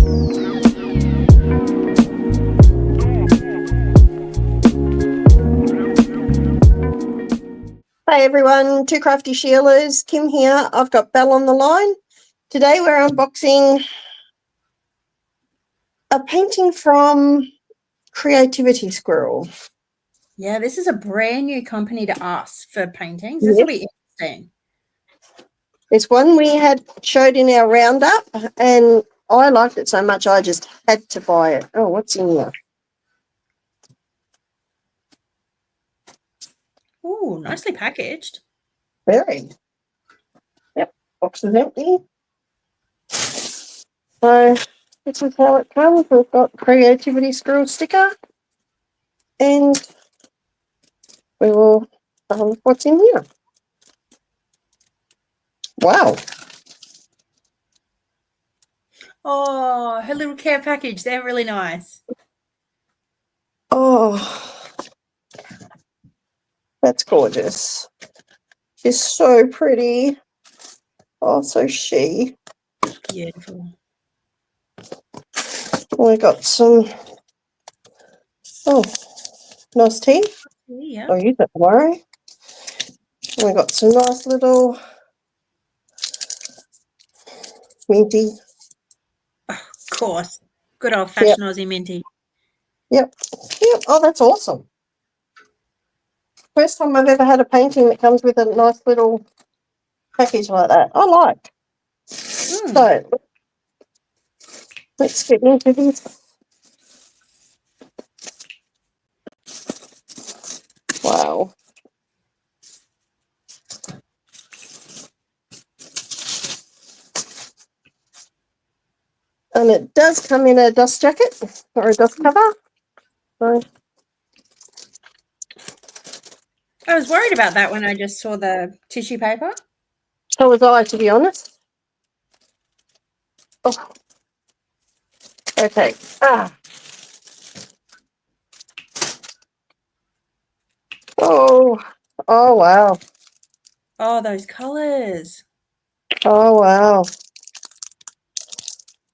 Hey everyone, Two Crafty Sheilas, Kim here. I've got Belle on the line. Today we're unboxing a painting from Creativity Squirrel. Yeah, this is a brand new company to us for paintings. Yes. This will be interesting. It's one we had showed in our roundup and I liked it so much I just had to buy it. Oh, what's in here? Oh, nicely packaged. Very. Yep, box is empty. So this is how it comes. We've got Creativity Squirrel sticker and we will what's in here. Wow. Oh, her little care package. They're really nice. Oh, that's gorgeous. She's so pretty. Oh, so she. Beautiful. We got some, nice tea. Yeah. I'll use that tomorrow. We got some nice little minty. Of course. Good old-fashioned Aussie minty. Yep. Oh, that's awesome. First time I've ever had a painting that comes with a nice little package like that. I like. So, let's get into this. Wow. And it does come in a dust jacket or a dust cover. So, I was worried about that when I just saw the tissue paper. so was I, to be honest. Oh. Okay. Oh wow. Oh, those colours. Oh wow.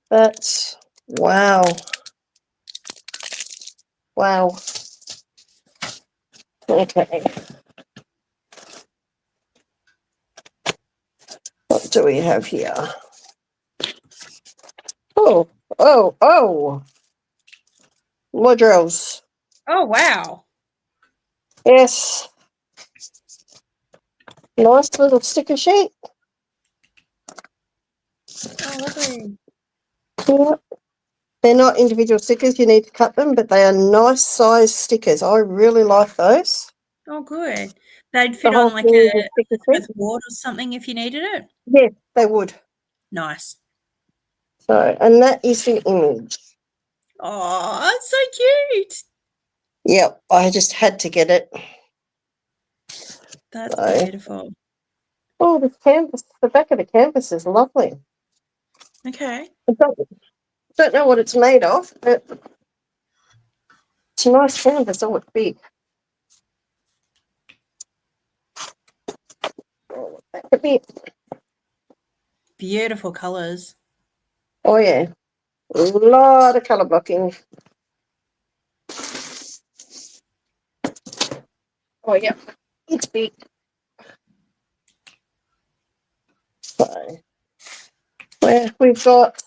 That's wow. Wow. Okay. What do we have here? Oh. Woodrow's. Oh, wow. Yes. Nice little sticker sheet. Oh, lovely. Yeah. They're not individual stickers, you need to cut them, but they are nice size stickers. I really like those. Oh, good. They'd The fit whole on like thing a is a sticker sheet. board or something if you needed it. Yes, they would. Nice. So, and that is the image. Oh, so cute. Yep, I just had to get it. That's So, beautiful. oh, the canvas, the back of the canvas is lovely. Okay. I don't know what it's made of, but it's a nice canvas. Oh, it's big. Oh, that could be. Beautiful colours. Oh, yeah. A lot of colour blocking. Oh, yeah. It's big. So, where we've got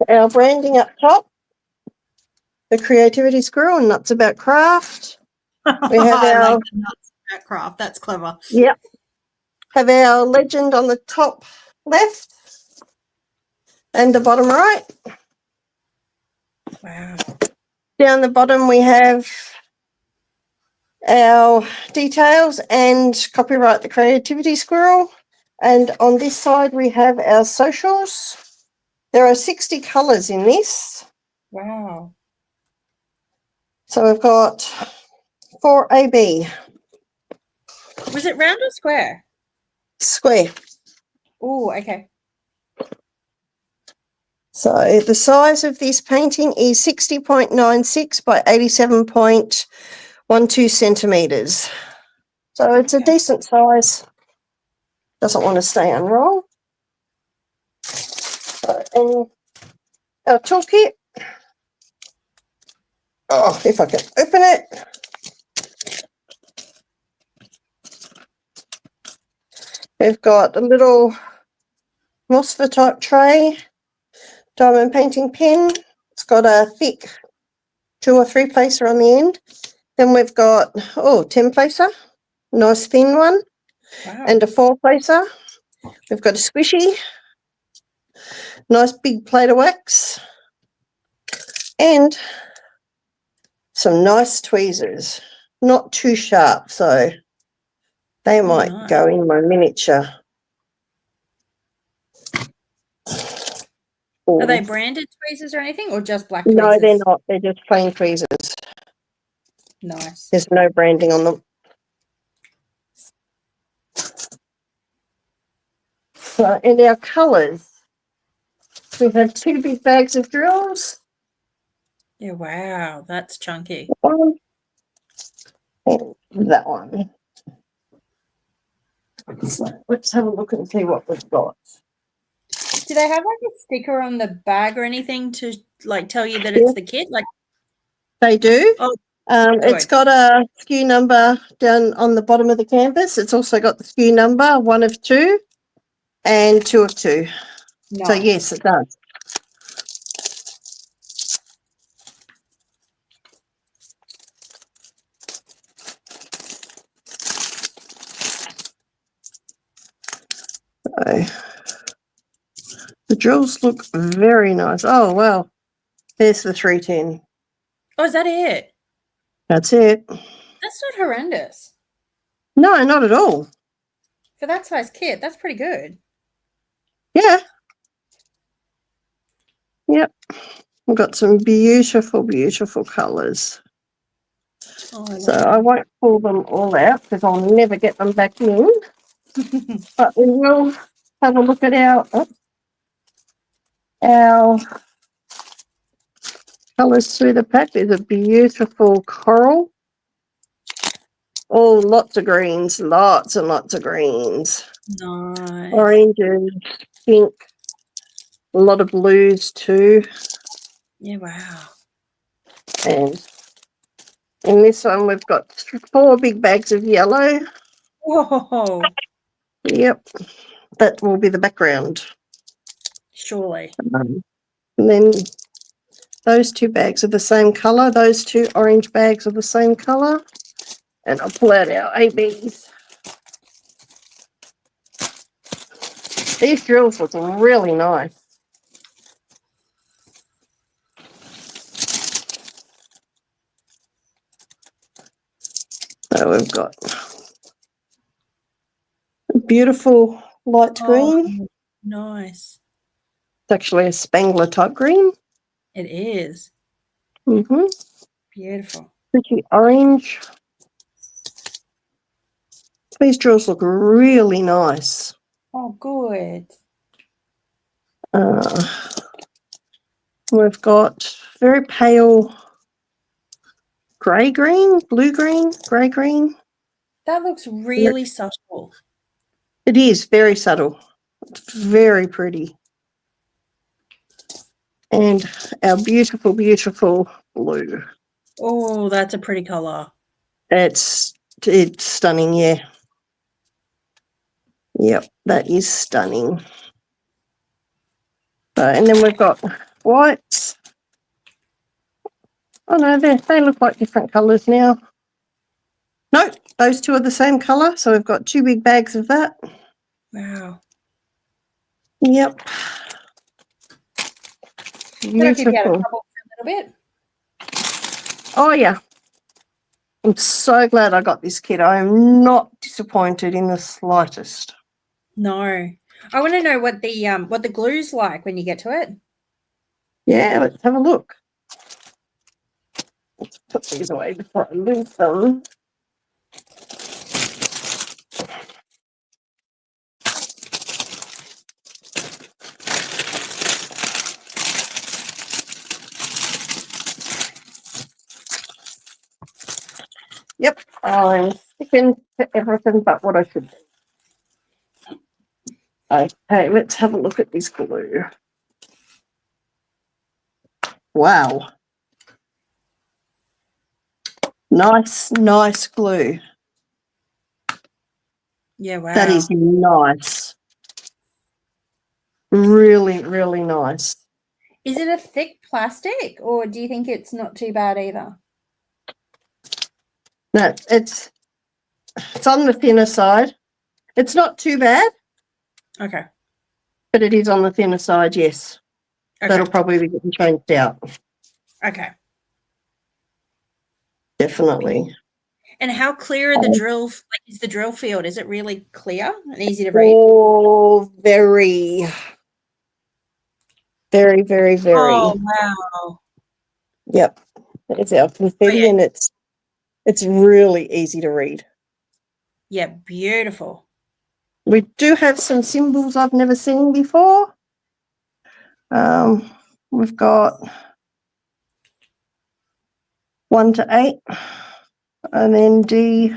our branding up top, the Creativity Squirrel and Nuts About Craft. We have I our, like the nuts about craft. That's clever. yep, have our legend on the top left and the bottom right. Wow. Down the bottom we have our details and copyright the Creativity Squirrel. And on this side we have our socials. There are 60 colours in this. Wow. So we've got 4AB. Was it round or square? Square. Oh, okay. So the size of this painting is 60.96 by 87.12 centimetres. So it's a decent size. Doesn't want to stay unrolled. And our toolkit. Oh, if I can open it. We've got a little Mosfet type tray, diamond painting pen. It's got a thick 2 or 3 placer on the end. Then we've got, 10 placer, nice thin one, Wow. and a 4 placer. We've got a squishy, nice big plate of wax, and some nice tweezers. Not too sharp, so they might nice. go in my miniature. Are they branded tweezers or anything, or just black No, tweezers? they're not. They're just plain tweezers. Nice. There's no branding on them. So, and our colours. We've had 2 big bags of drills. Yeah, wow, that's chunky. One and that one. So let's have a look and see what we've got. Do they have like a sticker on the bag or anything to like tell you that it's the kit? Like they do. Oh, it's got a SKU number down on the bottom of the canvas. It's also got the SKU number 1 of 2 and 2 of 2. nice. So yes, it does. So the drills look very nice. Oh wow, there's the 310. Oh, is that it? That's it. That's not horrendous. No, not at all. For that size kit, that's pretty good. Yeah. Yep. We've got some beautiful, beautiful colours. Oh, So I won't pull them all out because I'll never get them back in. But we will have a look at our colours through the pack. There's a beautiful coral. Oh, lots of greens, lots and lots of greens. Nice. Oranges, pink, a lot of blues too. Yeah, wow. And in this one, we've got 4 big bags of yellow. Whoa. Yep, that will be the background. Surely. And then those 2 bags are the same colour. Those 2 orange bags are the same colour. And I'll pull out our ABs. These drills look really nice. So we've got a beautiful light green. Nice. It's actually a Spangler type green. It is. Mm-hmm. Beautiful. Pretty orange. These drills look really nice. Oh, good. We've got very pale grey green, blue green, grey green. That looks really subtle. It is very subtle. It's very pretty. And our beautiful, beautiful blue. Oh, that's a pretty colour. It's stunning, yeah. Yep, that is stunning. And then we've got whites. Oh no, they look like different colours now. No, those 2 are the same colour. So we've got 2 big bags of that. Wow. Yep. That'll keep you out of Beautiful. trouble for a little bit. Oh yeah. I'm so glad I got this kit. I am not disappointed in the slightest. No. I want to know what the glue's like when you get to it. Yeah, let's have a look. Let's put these away before I lose them. Yep, I'm sticking to everything but what I should do. Okay, let's have a look at this glue. Wow. Nice glue. Yeah, wow. That is nice. Really, really nice. Is it a thick plastic, or do you think it's not too bad either? No, it's on the thinner side. It's not too bad, Okay. but it is on the thinner side, yes. Okay. That'll probably be getting changed out. Okay. Definitely. And how clear are the drill? Like, is the drill field? Is it really clear and easy to read? Oh, very, very, very, very. Oh wow! Yep. It's our confetti, Oh, yeah. and it's really easy to read. Yeah, beautiful. We do have some symbols I've never seen before. We've got 1 to 8, and then D.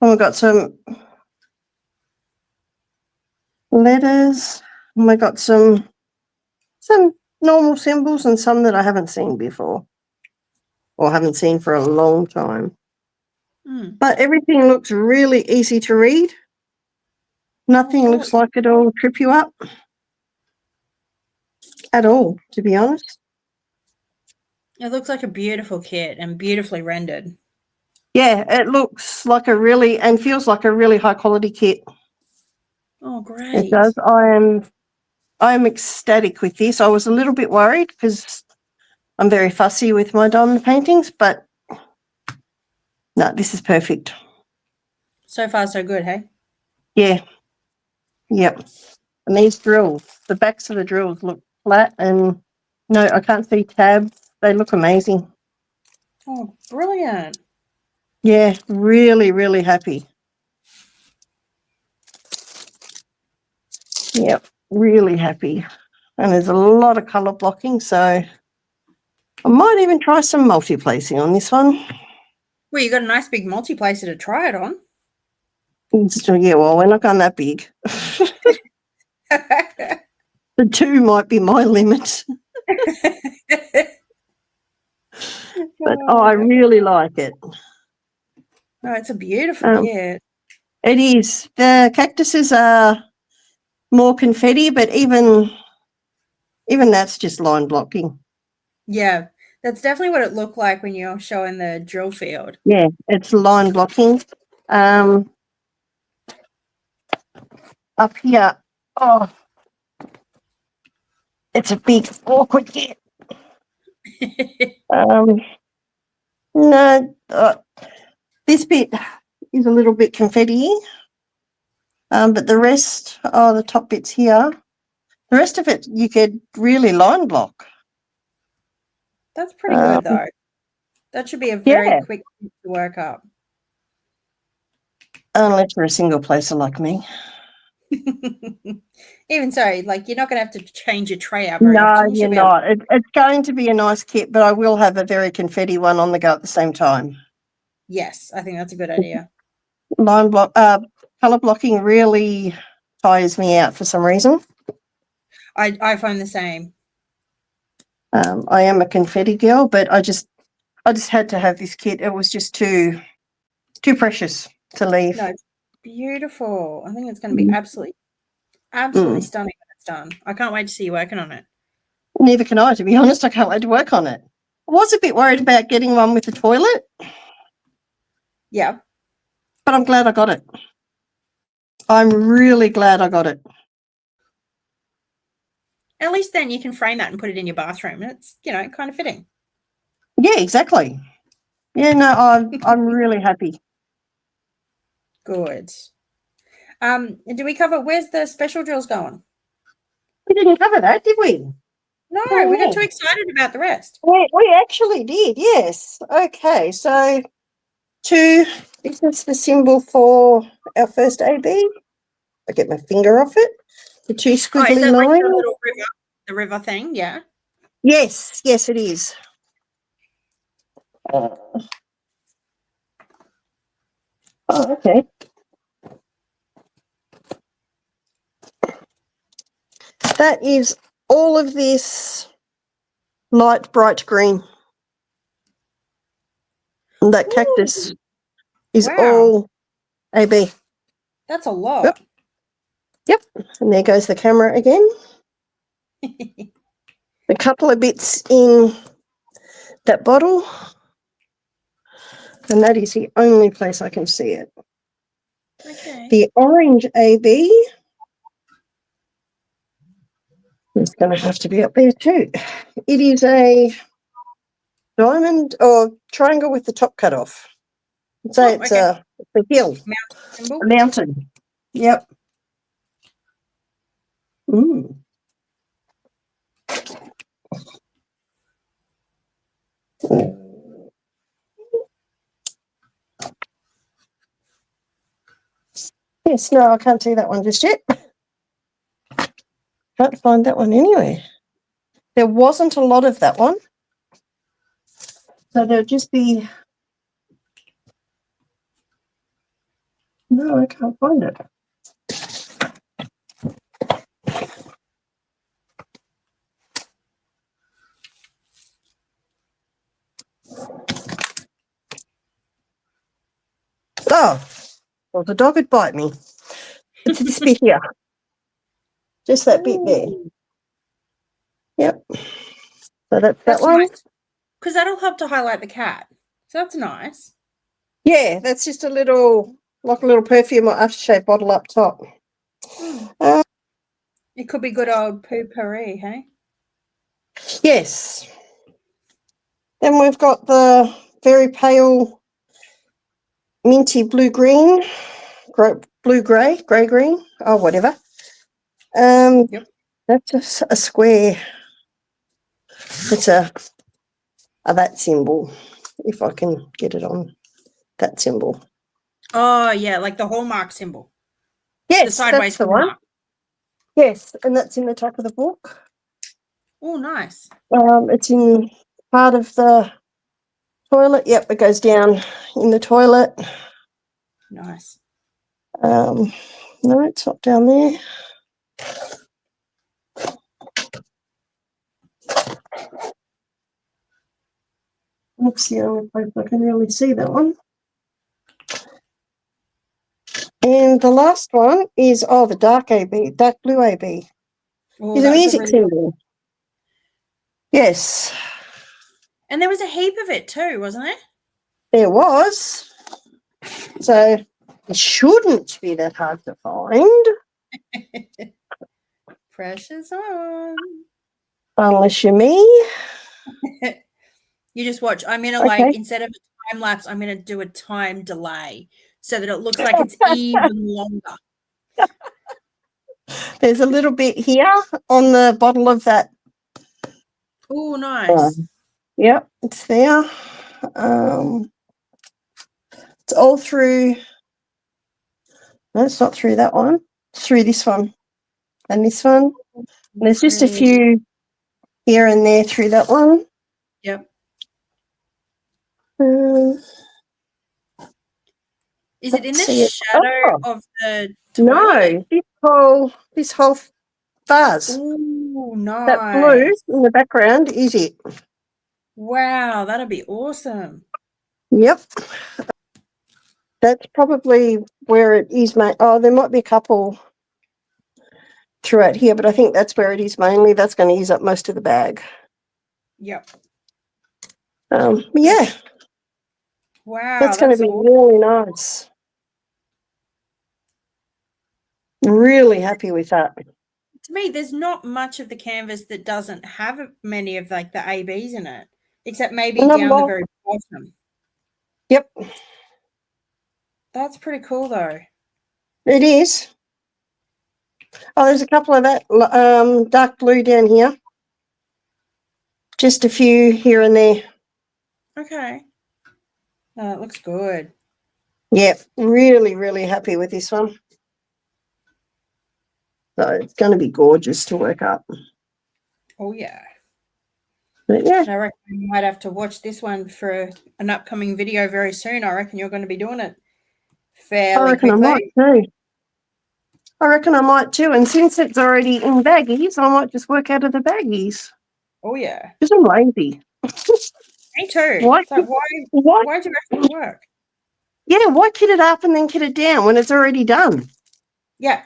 And we've got some letters, and we've got some normal symbols and some that I haven't seen before, or haven't seen for a long time. Mm. But everything looks really easy to read. Nothing looks like it'll trip you up at all, to be honest. It looks like a beautiful kit and beautifully rendered. Yeah, it looks like a really, and feels like a really high quality kit. Oh, It great. does. I'm ecstatic with this. I was a little bit worried because I'm very fussy with my diamond paintings, but no, this is perfect. So far, so good, hey? Yeah. Yep. And these drills, the backs of the drills look flat, and no, I can't see tabs. They look amazing. Oh, brilliant. Yeah, really, really happy. Yep, really happy. And there's a lot of colour blocking, so I might even try some multi-placing on this one. Well, you got a nice big multiplacer to try it on. Yeah, well, we're not going that big. The 2 might be my limit. But I really like it. No, it's a beautiful kit. It is. The cactuses are more confetti, but even that's just line blocking. Yeah, that's definitely what it looked like when you're showing the drill field. Yeah, it's line blocking. Up here, oh, it's a big awkward kit. No, this bit is a little bit confetti, but the rest, the top bits here, the rest of it you could really line block. That's pretty good, though. That should be a very quick to work up. Unless you're a single placer like me. Even so, like, you're not going to have to change your tray out very No, often. you're not. It's going to be a nice kit, but I will have a very confetti one on the go at the same time. Yes, I think that's a good idea. Line block, colour blocking really tires me out for some reason. I find the same. I am a confetti girl, but I just had to have this kit. It was just too precious to leave. No, it's beautiful. I think it's going to be absolutely stunning when it's done. I can't wait to see you working on it. Neither can I, to be honest. I can't wait to work on it. I was a bit worried about getting one with a toilet. Yeah. But I'm glad I got it. I'm really glad I got it. At least then you can frame that and put it in your bathroom. And it's, kind of fitting. Yeah, exactly. Yeah, no, I'm really happy. Good. Do we cover where's the special drills going? We didn't cover that, did we? No, we got too excited about the rest. We actually did, yes. Okay, so 2, this is the symbol for our first AB. I get my finger off it. The 2 squiggly is that lines. like the little river, the river thing? Yeah. Yes, it is. Okay. That is all of this light bright green. And that cactus is wow. all AB. That's a lot. Yep. And there goes the camera again. A couple of bits in that bottle. And that is the only place I can see it. Okay. The orange AB is going to have to be up there too. It is a diamond or triangle with the top cut off. So it's a hill. Symbol. A mountain. Yep. Mm. Yes, no, I can't see that one just yet. Can't find that one anywhere. There wasn't a lot of that one. So there'll just be... No, I can't find it. Oh, well, the dog would bite me. It's this bit here. Just that bit there. Yep. So that's that one. Nice. Because that'll help to highlight the cat. So that's nice. Yeah, that's just a little, like a little perfume or aftershave bottle up top. It could be good old poo-pourri, hey? Yes. Then we've got the very pale minty blue-green, blue-grey, grey-green, oh, whatever. Yep. That's a square. It's a that symbol, if I can get it on that symbol. Oh, yeah, like the hallmark symbol. Yes, the sideways that's the one. Yes, and that's in the top of the book. Oh, nice. It's in part of the toilet. Yep, it goes down in the toilet. Nice. No, it's not down there. That's the only place I can really see that one. And the last one is, the dark AB, dark blue AB. Oh, Is a music symbol. Yes. And there was a heap of it too, wasn't there? There was. So it shouldn't be that hard to find. Pressure's on. Unless you're me. You just watch. I'm going to instead of a time lapse, I'm going to do a time delay so that it looks like it's even longer. There's a little bit here on the bottle of that. Oh, nice. Yep, it's there. It's all through. No, it's not through that one. It's through this one and this one. And there's just a few here and there through that one. Yep. Is it in the shadow of the toilet? No, this whole vase. Oh, nice. That blue in the background is it. Wow, that'd be awesome. Yep. That's probably where it is, mate. Oh, there might be a couple throughout here, but I think that's where it is mainly. That's going to use up most of the bag. Yep. Yeah. Wow. That's going to be really nice. Really happy with that. To me, there's not much of the canvas that doesn't have many of like the ABs in it, except maybe down the very bottom. Yep. That's pretty cool, though. It is. Oh, there's a couple of that dark blue down here. Just a few here and there. Okay. It looks good. Yep. Really, really happy with this one. So it's going to be gorgeous to work up. Oh, yeah. But yeah. I reckon you might have to watch this one for an upcoming video very soon. I reckon you're going to be doing it fairly quickly. I reckon I might too. And since it's already in baggies, I might just work out of the baggies. Oh yeah. Because I'm lazy. Me too. Why? It's like, Why? why do extra work? Yeah, why kit it up and then kit it down when it's already done? Yeah.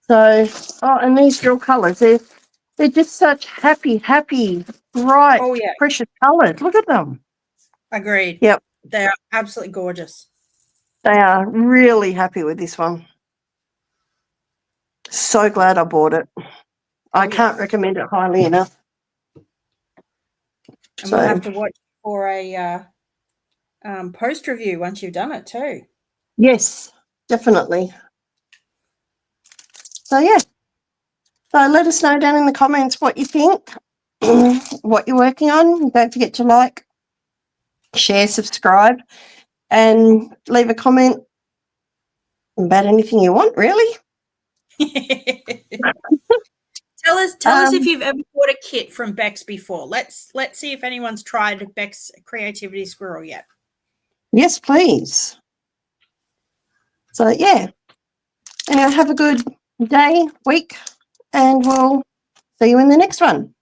So, and these drill colours, they're just such happy, bright, Oh yeah. precious colours. Look at them. Agreed. Yep, They are absolutely gorgeous. they are really happy with this one. So glad I bought it. I can't recommend it highly enough. And we'll have to watch for a post review once you've done it too. Yes, definitely. So yeah. So let us know down in the comments what you think, what you're working on. Don't forget to like, share, subscribe, and leave a comment about anything you want, really. Tell us if you've ever bought a kit from Bex before. Let's see if anyone's tried Bex Creativity Squirrel yet. Yes, please. So yeah. Anyway, have a good day, week, and we'll see you in the next one.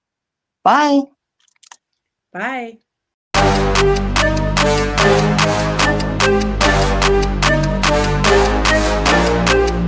Bye. Bye.